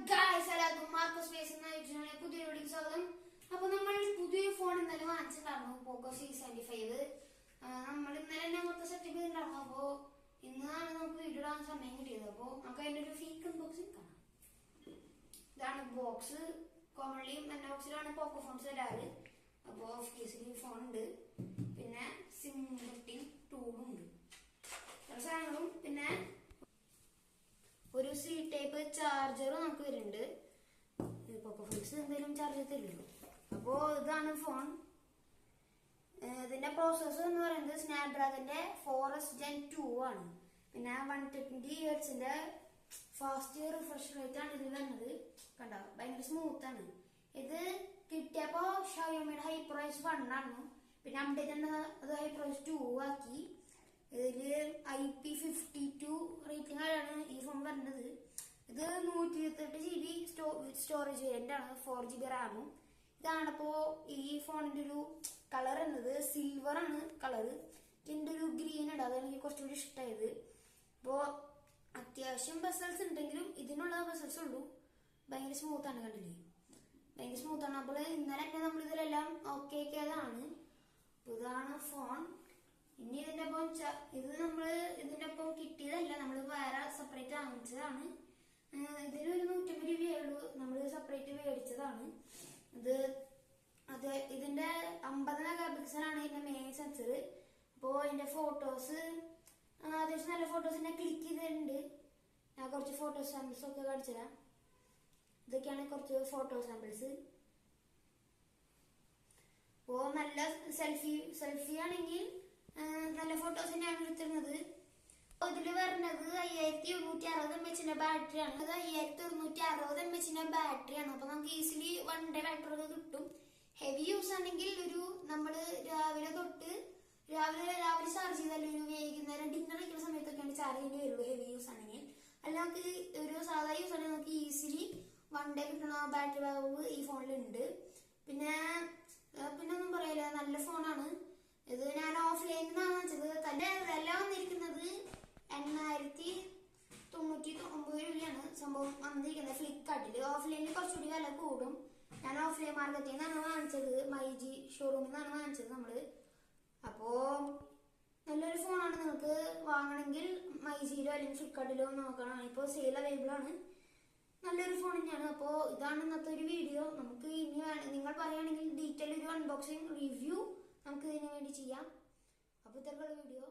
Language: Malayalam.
ഗായ്സ് എല്ലാവർക്കും മാർക്കോസ് സ്പേസ് എന്ന യൂട്യൂബിലെ പുതിയ വീഡിയോയ്ക്ക് സ്വാഗതം. അപ്പൊ നമ്മൾ പുതിയൊരു ഫോൺ ഇന്നലെ വാങ്ങിച്ചിട്ടുണ്ടായിരുന്നു, പോക്കോ C75. നമ്മൾ ഇന്നലെ തന്നെ മൊത്തം സെറ്റപ്പ് ചെയ്തിട്ടുണ്ടായിരുന്നു. അപ്പോ ഇന്നാണ് നമുക്ക് വീഡിയോ ഇടാൻ സമയം കിട്ടിയത്. അപ്പൊ നമുക്ക് അതിന്റെ ഒരു ഫേക്ക് അൺബോക്സിംഗ് കാണാം. ഇതാണ് ബോക്സ്. കോമൺലി എന്റെ ബോക്സിലാണ് പോക്കോ ഫോൺസ് വരാറ്. അപ്പോ ഓഫ് കേസിൽ ഫോൺ ഉണ്ട്, പിന്നെ സിം കട്ടിങ് ടൂളും ഉണ്ട്, പല സാധനങ്ങളും. പിന്നെ ഒരു സി ടൈപ്പ് ചാർജറും നമുക്ക് വരുന്നുണ്ട്. പോക്കോ ഫോൺസ് എന്തെങ്കിലും ചാർജർ തരുള്ളൂ. അപ്പോ ഇതാണ് ഫോൺ. ഇതിന്റെ പ്രോസസ്സർ എന്ന് പറയുന്നത് സ്നാപ്ഡ്രാഗന്റെ 4S Gen 2 ആണ്. പിന്നെ 120 Hz ഫാസ്റ്റ് റിഫ്രഷ് റേറ്റ് ആണ് ഇതിൽ വരുന്നത്. കണ്ടോ, ഭയങ്കര സ്മൂത്ത് ആണ്. ഇത് കിട്ടിയപ്പോ ഷവോമിയുടെ ഹൈപ്രോസ് 1 ആണ്. പിന്നെ അപ്ഡേറ്റ് അത് ഹൈപ്രോസ് 2 ആക്കി. ഇതില് IP52 റേറ്റിംഗ് ആണ് ഈ ഫോൺ വരുന്നത്. ഇത് 128 GB സ്റ്റോറേജ് വേരിയന്റ് ആണ്, 4 GB റാമും. ഇതാണിപ്പോ ഈ ഫോണിന്റെ ഒരു കളർ എന്നത് സിൽവർ ആണ് കളർ. ഇതിന്റെ ഒരു ഗ്രീൻ ഉണ്ട്, അതാണ് എനിക്ക് കുറച്ചുകൂടി ഇഷ്ടമായത്. അപ്പോ അത്യാവശ്യം ബസൽസ് ഉണ്ടെങ്കിലും ഇതിനുള്ള ബസൽസ് ഉള്ളൂ. ഭയങ്കര സ്മൂത്ത് ആണ്, കണ്ടില്ലേ, ഭയങ്കര സ്മൂത്ത് ആണ്. അപ്പോൾ ഇന്നലെ തന്നെ നമ്മൾ ഇതിലെല്ലാം ഓക്കെ ആക്കിയതാണ്. ഇതാണ് ഫോൺ. ഇനി ഇതിന്റെ ഒപ്പം ഇത് നമ്മള് ഇതിന്റെ ഒപ്പം കിട്ടിയതല്ല, നമ്മൾ വേറെ സെപ്പറേറ്റ് വാങ്ങിച്ചതാണ്. ഇതിലൊരു 150 രൂപയുള്ളൂ, നമ്മൾ സെപ്പറേറ്റ് മേടിച്ചതാണ്. ഇതിന്റെ 50 മെഗാ ആണ് ഇതിന്റെ മെയിൻ സെൻസർ. അപ്പോ ഇതിന്റെ ഫോട്ടോസ് അത്യാവശ്യം നല്ല ഫോട്ടോസ് തന്നെ ക്ലിക്ക് ചെയ്തിട്ടുണ്ട്. ഞാൻ കുറച്ച് ഫോട്ടോ സാമ്പിൾസ് ഒക്കെ കാണിച്ചുതരാം. ഇതൊക്കെയാണ് കുറച്ച് ഫോട്ടോ സാമ്പിൾസ്. അപ്പോ നല്ല സെൽഫി ആണെങ്കിൽ നല്ല ഫോട്ടോസ് തന്നെയാണ് എടുത്തിരുന്നത്. ഇതില് വരുന്നത് 5160 mAh ബാറ്ററിയാണ്. അത് 5160 mAh ബാറ്ററിയാണ്. അപ്പൊ നമുക്ക് ഈസിലി 1 ഡേ ബാറ്ററി ഒക്കെ കിട്ടും. ഹെവി യൂസ് ആണെങ്കിൽ നമ്മള് രാവിലെ ചാർജ് ചെയ്താൽ ഒരു വൈകുന്നേരം ഡിന്നർ കഴിക്കുന്ന സമയത്തൊക്കെയാണ് ചാർജ് ചെയ്യേണ്ടി വരുള്ളൂ, ഹെവി യൂസ് ആണെങ്കിൽ. അല്ല നമുക്ക് ഒരു സാധാ യൂസ് ആണെങ്കിൽ നമുക്ക് ഈസിലി 1 ഡേ കിട്ടണ ബാറ്ററി ബാക്കപ്പ് ഈ ഫോണിലുണ്ട്. പിന്നെ ഒന്നും പറയില്ല, നല്ല ഫോണാണ് ഇത്. ഞാൻ ഓഫ്ലൈനിൽ നിന്നാണ് വെച്ചത്. തന്നെ വില വന്നിരിക്കുന്നത് 899 രൂപയാണ് സംഭവം വന്നിരിക്കുന്നത് ഫ്ലിപ്കാർട്ടില്. ഓഫ്ലൈനിൽ കുറച്ചുകൂടി വില കൂടും. ഞാൻ ഓഫ്ലൈൻ മാർക്കറ്റിൽ നിന്നാണ് വാങ്ങിച്ചത്, മൈജി ഷോറൂമിൽ നിന്നാണ് വാങ്ങിച്ചത് നമ്മള്. അപ്പോ നല്ലൊരു ഫോണാണ്. നിങ്ങൾക്ക് വാങ്ങണമെങ്കിൽ മൈജിയിലോ അല്ലെങ്കിൽ ഫ്ലിപ്കാർട്ടിലോ നോക്കണം. ഇപ്പോ സെയിൽ അവൈലബിൾ ആണ്. നല്ലൊരു ഫോൺ തന്നെയാണ്. അപ്പോ ഇതാണ് ഇന്നത്തെ ഒരു വീഡിയോ. നമുക്ക് ഇനി നിങ്ങൾ പറയുകയാണെങ്കിൽ ഡീറ്റെയിൽ ഒരു അൺബോക്സിംഗ് റിവ്യൂ നമുക്ക് ഇതിനു വേണ്ടി ചെയ്യാം. അപ്പൊ ഇത്തരത്തിലുള്ള വീഡിയോ